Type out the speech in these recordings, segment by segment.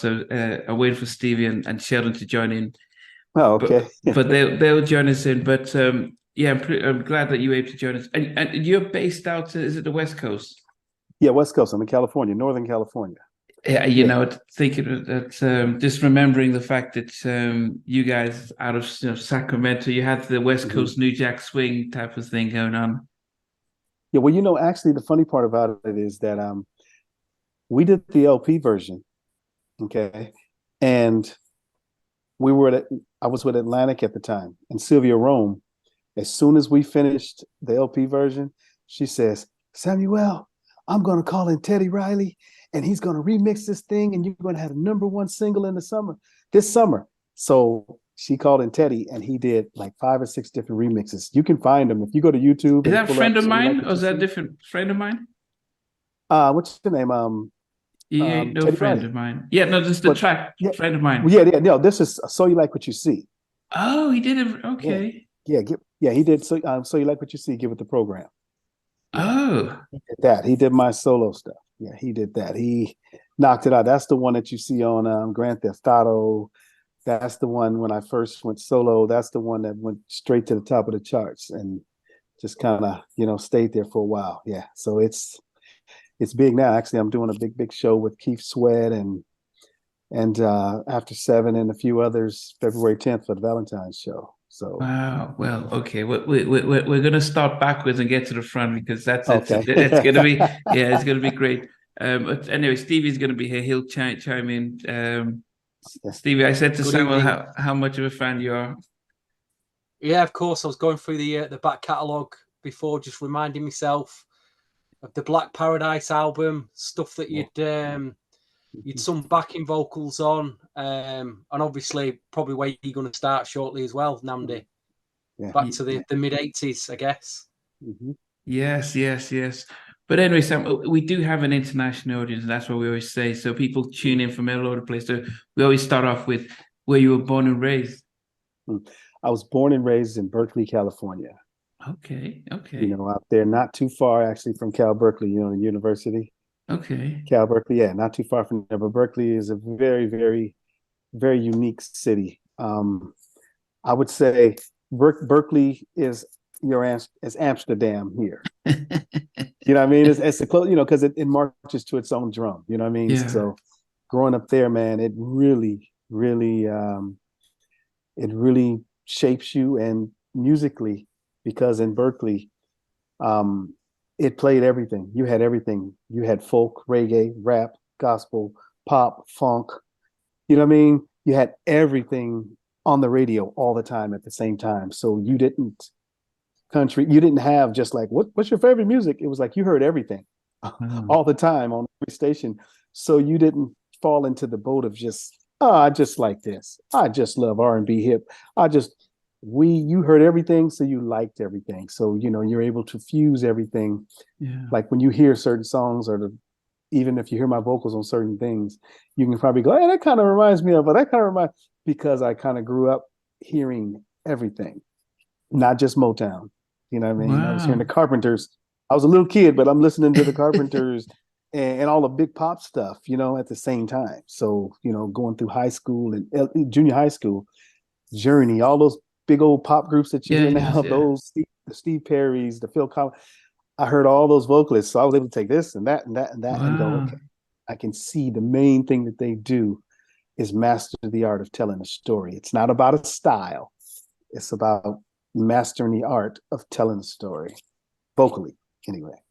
So I'm waiting for Stevie and Sheldon to join in. Oh, okay. But they'll join us in. But yeah, I'm glad that you were able to join us. And you're based out, is it the West Coast? Yeah, West Coast. I'm in California, Northern California. Yeah, Yeah. thinking that just remembering the fact that you guys out of Sacramento, you had the West Mhm. Coast New Jack Swing type of thing going on. Yeah, well, actually, the funny part about it is that we did the LP version, okay, and we were I was with Atlantic at the time, and Sylvia Rome. As soon as we finished the LP version, she says, "Samuelle, I'm going to call in Teddy Riley, and he's going to remix this thing, and you're going to have a #1 single in this summer." So she called in Teddy, and he did like 5 or 6 different remixes. You can find them if you go to YouTube Is and that a pull friend up of "So You Like mine, What or You is that a See." different friend of mine? What's the name? You ain't no Teddy friend Riley. of mine. Yeah, no, this is the But track, yeah, friend of mine. well, yeah, no, this is "So You Like What You See." Oh, he did it. Yeah, Okay. yeah, he did. So You Like What You See, give it the program. Yeah, Oh, he did that. He did my solo stuff. Yeah, he did that. He knocked it out. That's the one that you see on Grand Theft Auto. That's the one when I first went solo. That's the one that went straight to the top of the charts and just kind of stayed there for a while. Yeah, so it's big now. Actually, I'm doing a big show with Keith Sweat and After Seven and a few others February 10th for the Valentine's show. So wow. Well, okay. We're going to start backwards and get to the front because okay. it's going to be, yeah, it's going to be great. But anyway, Stevie's going to be here. He'll chime in. Stevie, I said to Good Samuel evening. how much of a fan you are. Yeah, of course. I was going through the back catalogue before, just reminding myself of the Black Paradise album, stuff that you'd sung backing vocals on, and obviously probably where you're going to start shortly as well, Nnamdi. Yeah. Back to the mid-80s, I guess. Mm-hmm. Yes. But anyway, Sam, we do have an international audience, and that's what we always say. So people tune in from all over the place. So we always start off with where you were born and raised. I was born and raised in Berkeley, California. Okay. Out there, not too far actually from Cal Berkeley, the university. Okay. Cal Berkeley, yeah, not too far from there. But Berkeley is a very, very, very unique city. I would say Berkeley is as Amsterdam here. You know what I mean? It's a close, because it marches to its own drum. You know what I mean? Yeah. So growing up there, man, it really, really, it really shapes you and musically, because in Berkeley, it played everything. You had everything. You had folk, reggae, rap, gospel, pop, funk. You know what I mean? You had everything on the radio all the time at the same time. So you didn't have just like, what's your favorite music? It was like you heard everything all the time on every station. So you didn't fall into the boat of just, oh, I just like this. I just love R&B hip. You heard everything, so you liked everything. So, you're able to fuse everything. Yeah. Like when you hear certain songs even if you hear my vocals on certain things, you can probably go, hey, that kind of reminds me of, but that kind of reminds, because I kind of grew up hearing everything, not just Motown. You know what I mean? I was hearing the Wow. Carpenters. I was a little kid, but I'm listening to the Carpenters and all the big pop stuff, at the same time. So, going through high school and junior high school, Journey, all those big old pop groups that you hear now, Yeah. the Steve Perrys, the Phil Collins. I heard all those vocalists, so I was able to take this and that and that and that and go, Wow. okay, I can see the main thing that they do is master the art of telling a story. It's not about a style. It's about mastering the art of telling a story, vocally, anyway.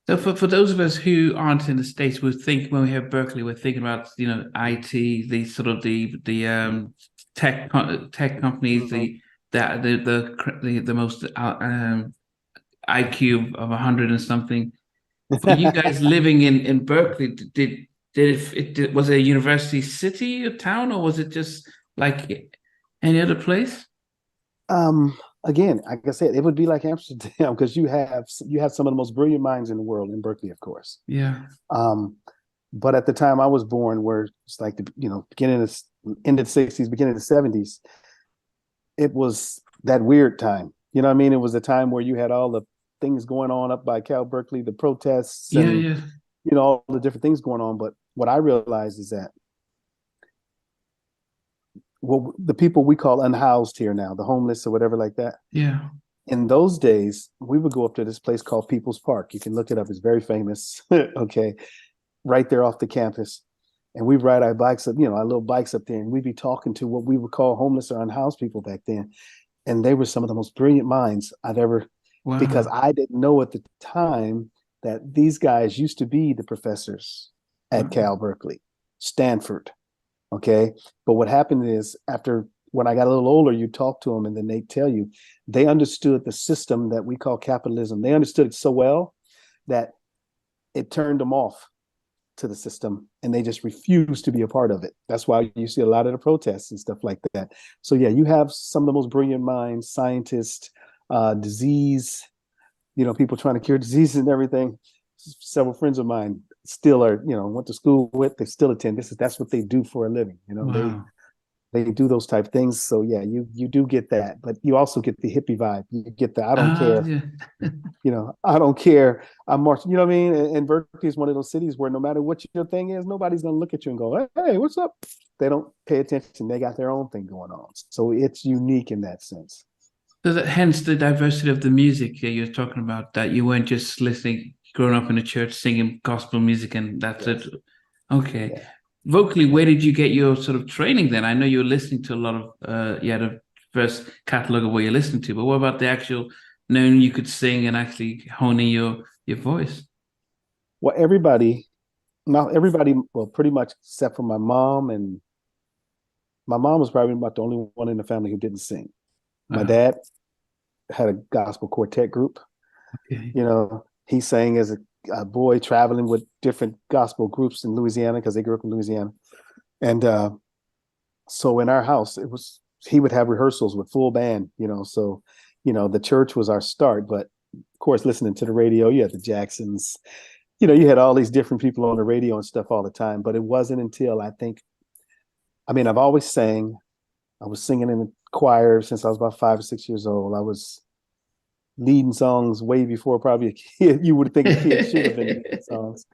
So for those of us who aren't in the States, we think when we have Berkeley, we're thinking about IT, the sort of the tech companies, the most IQ of 100 and something. For you guys living in Berkeley, was it a university city or town, or was it just like any other place? Again, like I said, it would be like Amsterdam because you have some of the most brilliant minds in the world in Berkeley, of course. Yeah. But at the time I was born, where it's like beginning of end of the 60s, beginning of the 70s, it was that weird time. You know what I mean? It was a time where you had all the things going on up by Cal Berkeley, the protests and Yeah. all the different things going on. But what I realized is that the people we call unhoused here now, the homeless or whatever like that. Yeah. In those days, we would go up to this place called People's Park. You can look it up. It's very famous. Okay. Right there off the campus. And we'd ride our bikes up, our little bikes up there, and we'd be talking to what we would call homeless or unhoused people back then. And they were some of the most brilliant minds I've ever, because I didn't know at the time that these guys used to be the professors at Cal Berkeley, Stanford. Okay. But what happened is when I got a little older, you talk to them and then they tell you they understood the system that we call capitalism. They understood it so well that it turned them off to the system and they just refused to be a part of it. That's why you see a lot of the protests and stuff like that. So yeah, you have some of the most brilliant minds, scientists, disease, people trying to cure diseases and everything. Several friends of mine still are, went to school with, they still attend. That's what they do for a living. They do those type of things. So yeah, you do get that, but you also get the hippie vibe. You get the I don't care. Yeah. I don't care. I'm marching. You know what I mean? And Berkeley is one of those cities where no matter what your thing is, nobody's gonna look at you and go, "Hey, what's up?" They don't pay attention. They got their own thing going on. So it's unique in that sense. So hence the diversity of the music you're talking about. That you weren't just listening, growing up in a church, singing gospel music, and that's it. Okay. Yeah. Vocally, where did you get your sort of training then? I know you were listening to a lot of, the first catalog of what you're listening to, but what about the actual knowing you could sing and actually honing your voice? Well, well, pretty much except for my mom, and my mom was probably about the only one in the family who didn't sing. My dad had a gospel quartet group. Okay. He sang as a boy traveling with different gospel groups in Louisiana because they grew up in Louisiana. And so in our house, he would have rehearsals with full band, so, the church was our start. But of course, listening to the radio, you had the Jacksons, you had all these different people on the radio and stuff all the time. But it wasn't until I've always sang. I was singing in the choir since I was about 5 or 6 years old. I was leading songs way before probably a kid. You would think a kid should have been leading songs.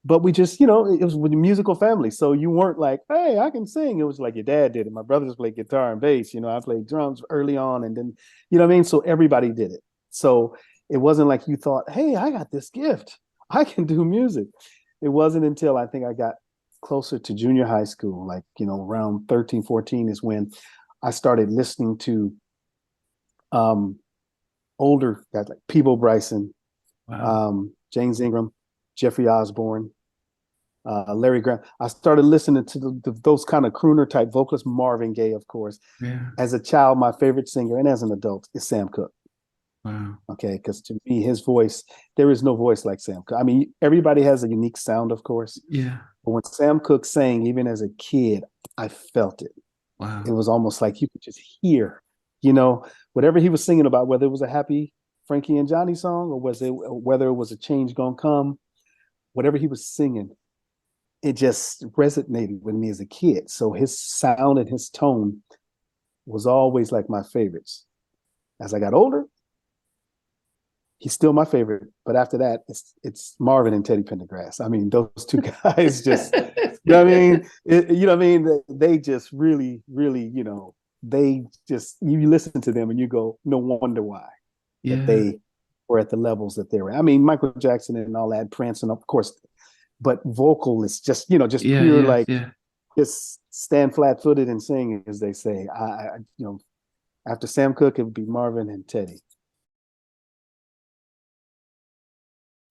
But we just, it was with a musical family. So you weren't like, hey, I can sing. It was like your dad did it. My brothers played guitar and bass. I played drums early on. And then, what I mean? So everybody did it. So it wasn't like you thought, hey, I got this gift. I can do music. It wasn't until I think I got closer to junior high school, like, around 13, 14 is when I started listening to older guys like Peebo Bryson, James Ingram, Jeffrey Osborne, Larry Graham. I started listening to those kind of crooner type vocalists, Marvin Gaye, of course. Yeah. As a child, my favorite singer, and as an adult, is Sam Cooke. Wow. Okay, because to me, his voice, there is no voice like Sam Cooke. I mean, everybody has a unique sound, of course. Yeah. But when Sam Cooke sang, even as a kid, I felt it. Wow. It was almost like you could just hear, whatever he was singing about, whether it was a happy Frankie and Johnny song or whether it was a change gonna come, whatever he was singing, it just resonated with me as a kid. So his sound and his tone was always like my favorites. As I got older, he's still my favorite, but after that, it's Marvin and Teddy Pendergrass. I mean, those two guys just, They just really, really, they just, you listen to them and you go, no wonder why that they were at the levels that they were. I mean, Michael Jackson and all that, Prince, and of course, but vocal is just, pure, just stand flat-footed and sing, as they say. After Sam Cooke, it would be Marvin and Teddy.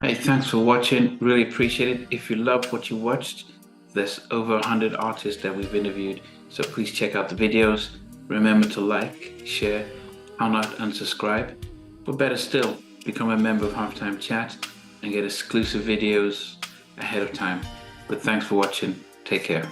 Hey, thanks for watching. Really appreciate it. If you loved what you watched, there's over 100 artists that we've interviewed. So please check out the videos. Remember to like, share, how not, and subscribe. But better still, become a member of Halftime Chat and get exclusive videos ahead of time. But thanks for watching. Take care.